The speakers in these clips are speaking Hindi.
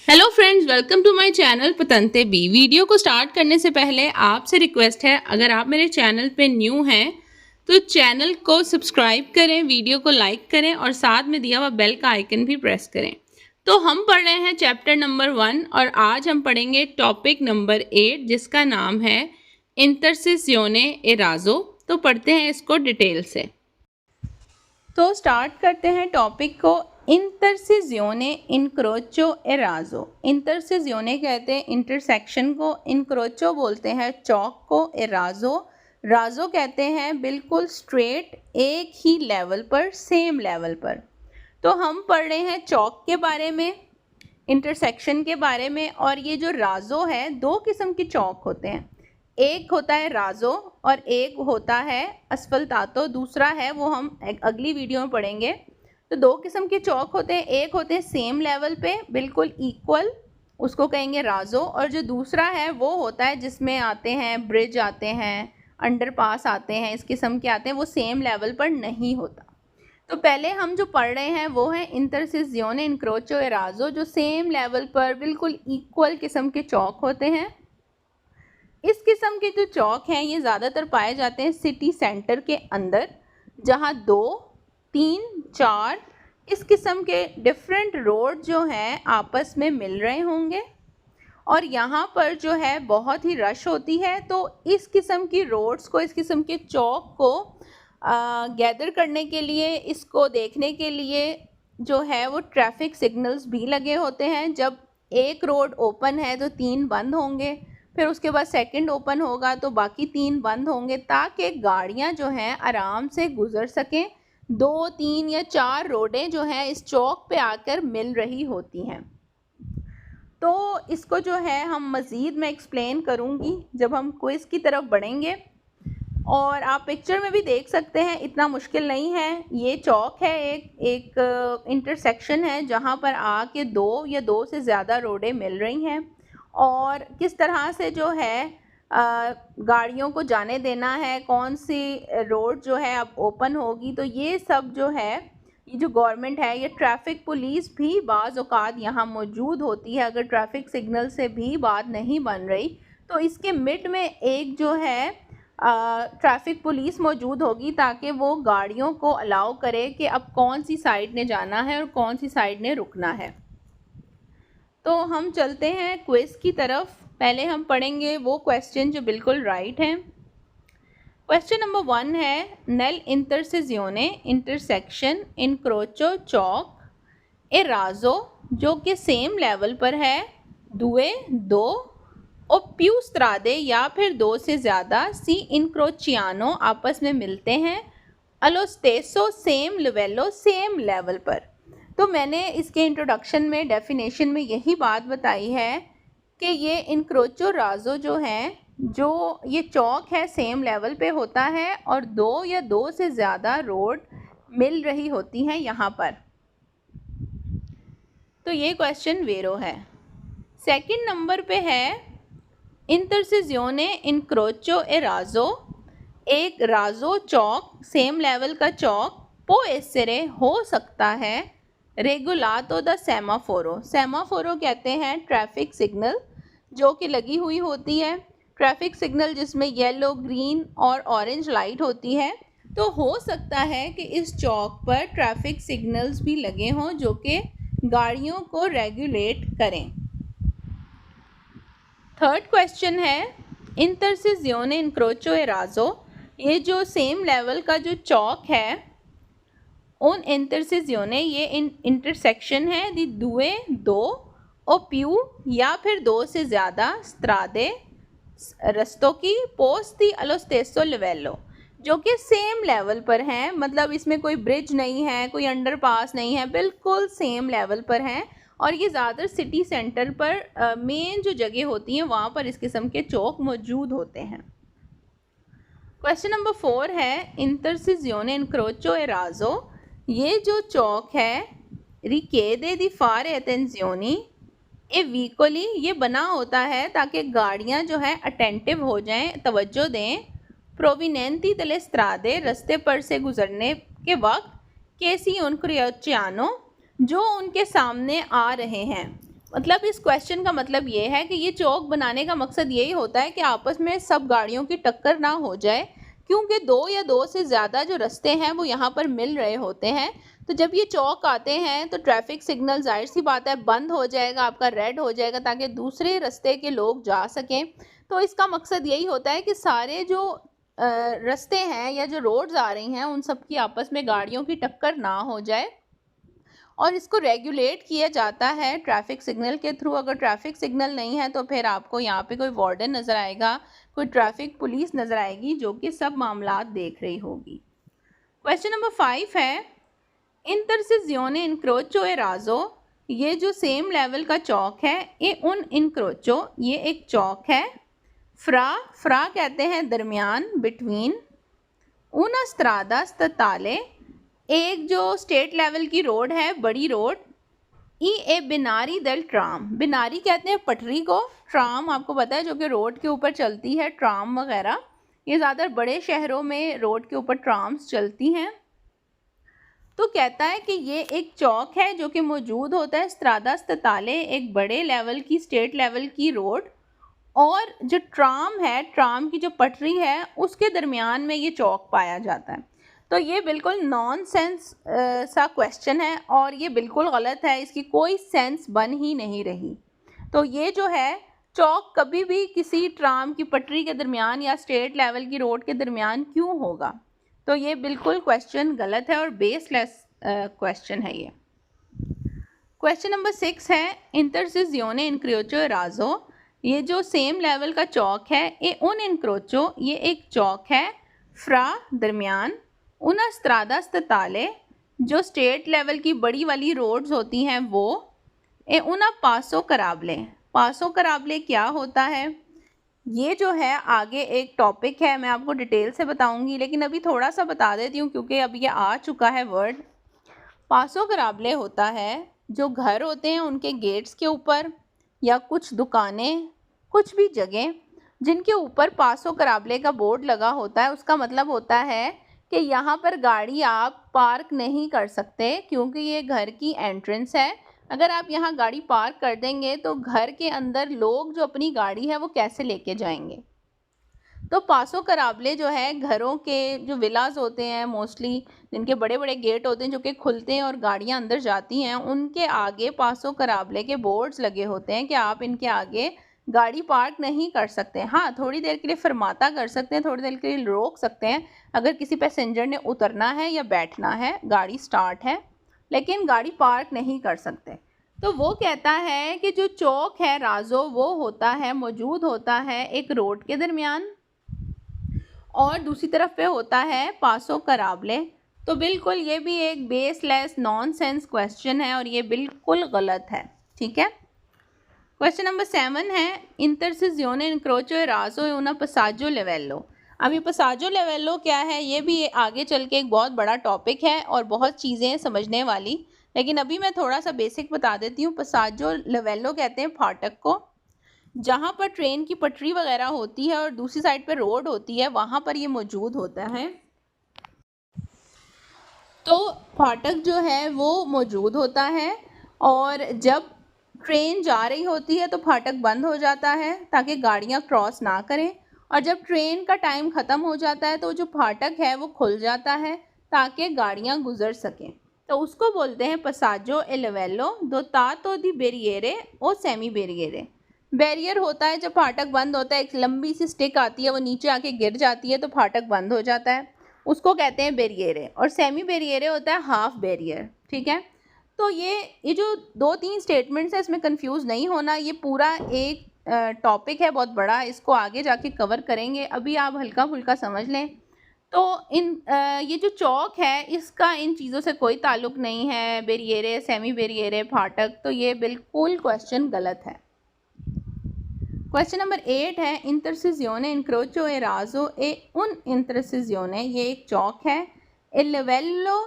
Hello friends, welcome to my channel पतंते बी। वीडियो को स्टार्ट करने से पहले आपसे रिक्वेस्ट है, अगर आप मेरे चैनल पे न्यू हैं तो चैनल को सब्सक्राइब करें, वीडियो को लाइक करें और साथ में दिया हुआ बेल का आइकन भी प्रेस करें। तो हम पढ़ रहे हैं चैप्टर नंबर 1 और आज हम पढ़ेंगे टॉपिक नंबर 8 जिसका नाम है इंटरसेसियोने ए राज़ो। तो पढ़ते हैं इसको डिटेल से। तो स्टार्ट करते हैं टॉपिक को। इंटरसेसियोने इनक्रोचो ए राज़ो। इंटरसेसियोने कहते हैं इंटरसेक्शन को, इनक्रोचो बोलते हैं चौक को, ए राज़ो कहते हैं बिल्कुल स्ट्रेट एक ही लेवल पर, सेम लेवल पर। तो हम पढ़ रहे हैं चौक के बारे में, इंटरसेक्शन के बारे में। और ये जो राज़ो है, दो किस्म के चौक होते हैं, एक होता है राज़ो और एक होता है अस्फल्टातो, दूसरा है वो हम अगली वीडियो में पढ़ेंगे। तो दो किस्म के चौक होते हैं, एक होते हैं सेम लेवल पे बिल्कुल इक्वल, उसको कहेंगे राज़ो, और जो दूसरा है वो होता है जिसमें आते हैं ब्रिज आते हैं, अंडरपास आते हैं, इस किस्म के आते हैं, वो सेम लेवल पर नहीं होता। तो पहले हम जो पढ़ रहे हैं वो है इंटरसेसियोने इनक्रोचो ए राज़ो, जो सेम लेवल पर बिल्कुल इक्वल किस्म के चौक होते हैं। इस किस्म के जो चौक हैं ये ज़्यादातर पाए जाते हैं सिटी सेंटर के अंदर, जहाँ 2, 3, 4 इस किस्म के डिफरेंट रोड जो हैं आपस में मिल रहे होंगे और यहाँ पर जो है बहुत ही रश होती है। तो इस किस्म की रोड्स को, इस किस्म के चौक को गैदर करने के लिए, इसको देखने के लिए जो है वो ट्रैफिक सिग्नल्स भी लगे होते हैं। जब एक रोड ओपन है तो 3 बंद होंगे, फिर उसके बाद सेकंड ओपन होगा तो बाकी 3 बंद होंगे, ताकि गाड़ियां जो हैं आराम से गुजर सकें। 2, 3 या 4 रोडें जो हैं इस चौक पे आकर मिल रही होती हैं। तो इसको जो है हम मज़ीद मैं एक्सप्लेन करूँगी जब हम क्विज़ की तरफ बढ़ेंगे। और आप पिक्चर में भी देख सकते हैं, इतना मुश्किल नहीं है। ये चौक है, एक इंटरसेक्शन है जहाँ पर आके 2 या 2 से ज़्यादा रोडें मिल रही हैं और किस तरह से जो है गाड़ियों को जाने देना है, कौन सी रोड जो है अब ओपन होगी। तो ये सब जो है, ये जो गवर्नमेंट है, ये ट्रैफिक पुलिस भी बाज़ औक़ात यहाँ मौजूद होती है। अगर ट्रैफिक सिग्नल से भी बात नहीं बन रही तो इसके मिड में एक जो है ट्रैफिक पुलिस मौजूद होगी, ताकि वो गाड़ियों को अलाउ करे कि अब कौन सी साइड ने जाना है और कौन सी साइड ने रुकना है। तो हम चलते हैं क्विज़ की तरफ। पहले हम पढ़ेंगे वो क्वेश्चन जो बिल्कुल राइट हैं। क्वेश्चन नंबर 1 है, नेल इंटरसेसियोने इंटरसेक्शन इनक्रोचो चौक ए राज़ो, जो कि सेम लेवल पर है, 2 और पिù स्त्रादे या फिर 2 से ज़्यादा सी इनक्रोचियानो आपस में मिलते हैं, अलो स्टेसो सेम लिवेलो सेम लेवल पर। तो मैंने इसके इंट्रोडक्शन में, डेफिनेशन में यही बात बताई है कि ये इनक्रोचो राज़ो जो हैं, जो ये चौक है सेम लेवल पे होता है और 2 या 2 से ज़्यादा रोड मिल रही होती हैं यहाँ पर। तो ये क्वेश्चन वेरो है। सेकंड नंबर पे है, इंटरसेसियोने इनक्रोचो ए राज़ो, एक राज़ो चौक, सेम लेवल का चौक, पो एसेरे हो सकता है, रेगुलातो द सेमाफोरो। सेमाफोरो कहते हैं ट्रैफिक सिग्नल जो कि लगी हुई होती है, ट्रैफिक सिग्नल जिसमें येलो, ग्रीन और ऑरेंज लाइट होती है। तो हो सकता है कि इस चौक पर ट्रैफिक सिग्नल्स भी लगे हों जो कि गाड़ियों को रेगुलेट करें। थर्ड क्वेश्चन है, इंटरसेसियोने इनक्रोचो ए राज़ो, ये जो सेम लेवल का जो चौक है, उन इंटरसेसियोने, ये इंटरसेक्शन है दी 2 और पिù या फिर 2 से ज़्यादा स्त्रादे रस्तों की पोस्ती अलो स्टेसो लिवेलो, जो कि सेम लेवल पर हैं। मतलब इसमें कोई ब्रिज नहीं है, कोई अंडरपास नहीं है, बिल्कुल सेम लेवल पर हैं और ये ज़्यादातर सिटी सेंटर पर मेन जो जगह होती हैं वहाँ पर इस किस्म के चौक मौजूद होते हैं। क्वेश्चन नंबर 4 है, इंटरसेसियोने इनक्रोचो ए राज़ो, ये जो चौक है, रिकेदे दी फारे अटेंजियोनी ए वीकोली, ये बना होता है ताकि गाड़ियाँ जो है अटेंटिव हो जाएं, तवज्जो दें, प्रोविनेंती दले स्त्रादे, रास्ते पर से गुजरने के वक्त, केसी उनक्रोचियानो, जो उनके सामने आ रहे हैं, मतलब इस क्वेश्चन का मतलब ये है कि ये चौक बनाने का मकसद यही होता है कि आपस में सब गाड़ियों की टक्कर ना हो जाए, क्योंकि दो या दो से ज़्यादा जो रास्ते हैं वो यहाँ पर मिल रहे होते हैं। तो जब ये चौक आते हैं तो ट्रैफिक सिग्नल जाहिर सी बात है बंद हो जाएगा, आपका रेड हो जाएगा ताकि दूसरे रास्ते के लोग जा सकें। तो इसका मकसद यही होता है कि सारे जो रास्ते हैं या जो रोड्स आ रही हैं उन सब की आपस में गाड़ियों की टक्कर ना हो जाए, और इसको रेगुलेट किया जाता है ट्रैफिक सिग्नल के थ्रू। अगर ट्रैफिक सिग्नल नहीं है तो फिर आपको यहाँ पे कोई वार्डन नज़र आएगा, कोई ट्रैफिक पुलिस नज़र आएगी जो कि सब मामलात देख रही होगी। क्वेश्चन नंबर 5 है इंटरसेजियोने इनक्रोचो ए राजो, ये जो सेम लेवल का चौक है ये उन इनक्रोचो, ये एक चौक है। फ्रा कहते हैं दरमियान, बिटवीन। una strada statale, एक जो स्टेट लेवल की रोड है, बड़ी रोड। ए बिनारी दल ट्राम, बिनारी कहते हैं पटरी को, ट्राम आपको पता है जो कि रोड के ऊपर चलती है, ट्राम वगैरह। ये ज़्यादा बड़े शहरों में रोड के ऊपर ट्राम्स चलती हैं। तो कहता है कि ये एक चौक है जो कि मौजूद होता है स्त्रादा स्तताले, एक बड़े लेवल की स्टेट लेवल की रोड, और जो ट्राम है, ट्राम की जो पटरी है उसके दरमियान में ये चौक पाया जाता है। तो ये बिल्कुल नॉनसेंस सा क्वेश्चन है और ये बिल्कुल गलत है, इसकी कोई सेंस बन ही नहीं रही। तो ये जो है चौक कभी भी किसी ट्राम की पटरी के दरमियान या स्टेट लेवल की रोड के दरमियान क्यों होगा? तो ये बिल्कुल क्वेश्चन गलत है और बेसलेस क्वेश्चन है ये। क्वेश्चन नंबर 6 है इंटरसेजियोने इनक्रोचो राजो, ये जो सेम लेवल का चौक है ये उन इनक्रोचो, ये एक चौक है। फ्रा दरमियान, una strada statale, जो स्टेट लेवल की बड़ी वाली रोड्स होती हैं वो। ए una passo carabile, पासो कराबले क्या होता है? ये जो है आगे एक टॉपिक है, मैं आपको डिटेल से बताऊंगी, लेकिन अभी थोड़ा सा बता देती हूँ क्योंकि अब ये आ चुका है वर्ड। पासो कराबले होता है जो घर होते हैं उनके गेट्स के ऊपर या कुछ दुकानें, कुछ भी जगह जिनके ऊपर पासो कराबले का बोर्ड लगा होता है, उसका मतलब होता है कि यहाँ पर गाड़ी आप पार्क नहीं कर सकते क्योंकि ये घर की एंट्रेंस है। अगर आप यहाँ गाड़ी पार्क कर देंगे तो घर के अंदर लोग जो अपनी गाड़ी है वो कैसे लेके जाएंगे? तो पासो कराबले जो है घरों के जो विलाज होते हैं मोस्टली, जिनके बड़े बड़े गेट होते हैं जो कि खुलते हैं और गाड़ियाँ अंदर जाती हैं, उनके आगे पासो कराबले के बोर्ड्स लगे होते हैं कि आप इनके आगे गाड़ी पार्क नहीं कर सकते। हाँ, थोड़ी देर के लिए फरमाता कर सकते हैं, थोड़ी देर के लिए रोक सकते हैं अगर किसी पैसेंजर ने उतरना है या बैठना है, गाड़ी स्टार्ट है, लेकिन गाड़ी पार्क नहीं कर सकते। तो वो कहता है कि जो चौक है राजो वो होता है, मौजूद होता है एक रोड के दरमियान और दूसरी तरफ पे होता है पासो कराबले। तो बिल्कुल ये भी एक बेसलेस नॉनसेंस क्वेश्चन है और ये बिल्कुल गलत है। ठीक है। क्वेश्चन नंबर 7 है इंटरसेजियोने इनक्रोचो ए राजो ए una passaggio livello। अब ये पसाजो लेवेलो क्या है? ये भी आगे चल के एक बहुत बड़ा टॉपिक है और बहुत चीज़ें समझने वाली, लेकिन अभी मैं थोड़ा सा बेसिक बता देती हूँ। पसाजो लेवेलो कहते हैं फाटक को, जहाँ पर ट्रेन की पटरी वगैरह होती है और दूसरी साइड पर रोड होती है, वहाँ पर ये मौजूद होता है। तो फाटक जो है वो मौजूद होता है और जब ट्रेन जा रही होती है तो फाटक बंद हो जाता है ताकि गाड़ियाँ क्रॉस ना करें, और जब ट्रेन का टाइम ख़त्म हो जाता है तो जो फाटक है वो खुल जाता है ताकि गाड़ियाँ गुजर सकें। तो उसको बोलते हैं पसाजो ए लिवेलो दोतातो दी बेरिएरे ओ सेमी बेरिएरे। बैरियर होता है जब फाटक बंद होता है, एक लंबी सी स्टिक आती है, वो नीचे आके गिर जाती है तो फाटक बंद हो जाता है, उसको कहते हैं बेरिएरे। और सेमी बेरिएरे होता है हाफ बैरियर। ठीक है। तो ये जो 2-3 स्टेटमेंट्स है इसमें कंफ्यूज नहीं होना, ये पूरा एक टॉपिक है बहुत बड़ा, इसको आगे जाके कवर करेंगे, अभी आप हल्का फुल्का समझ लें। तो ये जो चौक है इसका इन चीज़ों से कोई ताल्लुक नहीं है, बेरिएरे, सेमी बेरिएरे, फाटक, तो ये बिल्कुल क्वेश्चन गलत है। क्वेश्चन नंबर 8 है इंटरसेजियोने इनक्रोचो ए राजो ए उन इंटरसेजियोने, ये एक चौक है। ए लिवेलो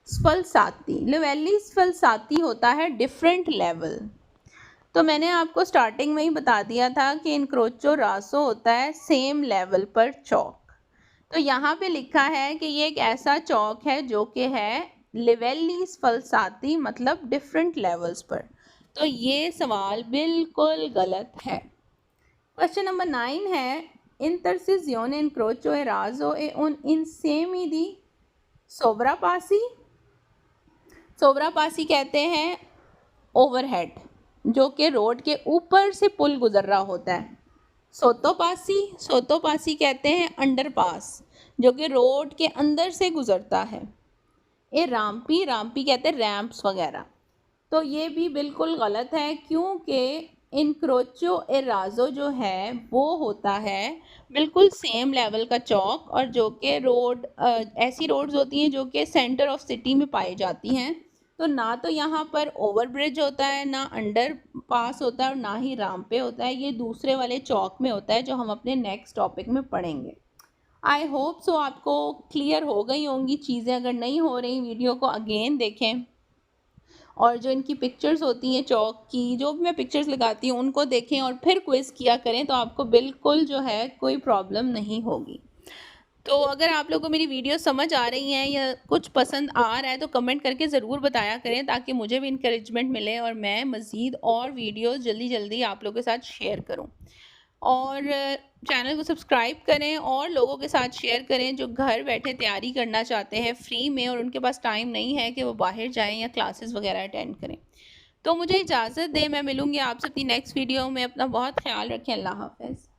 स्फलसाती, लिवेली स्फलसाती होता है डिफरेंट लेवल। तो मैंने आपको स्टार्टिंग में ही बता दिया था कि इनक्रोचो रासो होता है सेम लेवल पर चौक। तो यहाँ पे लिखा है कि ये एक ऐसा चौक है जो कि है लिवेली स्फलसाती, मतलब डिफरेंट लेवल्स पर। तो ये सवाल बिल्कुल गलत है। क्वेश्चन नंबर 9 है, इंटरसिजिone incrocio e raso e un insieme di sovrapassi। सोवरापासी कहते हैं ओवरहेड, जो कि रोड के ऊपर से पुल गुजर रहा होता है। सोतोपासी कहते हैं अंडरपास, जो कि रोड के अंदर से गुजरता है। राम्पी कहते हैं रैंप्स वगैरह। तो ये भी बिल्कुल गलत है, क्योंकि इनक्रोचो ए राजो जो है वो होता है बिल्कुल सेम लेवल का चौक, और जो कि रोड ऐसी रोड्स होती हैं जो कि सेंटर ऑफ सिटी में पाई जाती हैं। तो ना तो यहाँ पर ओवर ब्रिज होता है, ना अंडर पास होता है, और ना ही राम्पे होता है। ये दूसरे वाले चौक में होता है, जो हम अपने नेक्स्ट टॉपिक में पढ़ेंगे। आई होप सो आपको क्लियर हो गई होंगी चीज़ें। अगर नहीं हो रही, वीडियो को अगेन देखें, और जो इनकी पिक्चर्स होती हैं चौक की, जो भी मैं पिक्चर्स लगाती हूँ उनको देखें और फिर क्विज़ किया करें, तो आपको बिल्कुल जो है कोई प्रॉब्लम नहीं होगी। तो अगर आप लोगों को मेरी वीडियो समझ आ रही हैं या कुछ पसंद आ रहा है तो कमेंट करके ज़रूर बताया करें, ताकि मुझे भी इंकरेजमेंट मिले और मैं मज़ीद और वीडियोस जल्दी जल्दी आप लोगों के साथ शेयर करूं। और चैनल को सब्सक्राइब करें और लोगों के साथ शेयर करें जो घर बैठे तैयारी करना चाहते हैं फ्री में, और उनके पास टाइम नहीं है कि वो बाहर जाएं या क्लासेस वगैरह अटेंड करें। तो मुझे इजाज़त दें, मैं मिलूँगी आपसे अपनी नेक्स्ट वीडियो में। अपना बहुत ख्याल रखें। अल्लाह हाफ़िज़।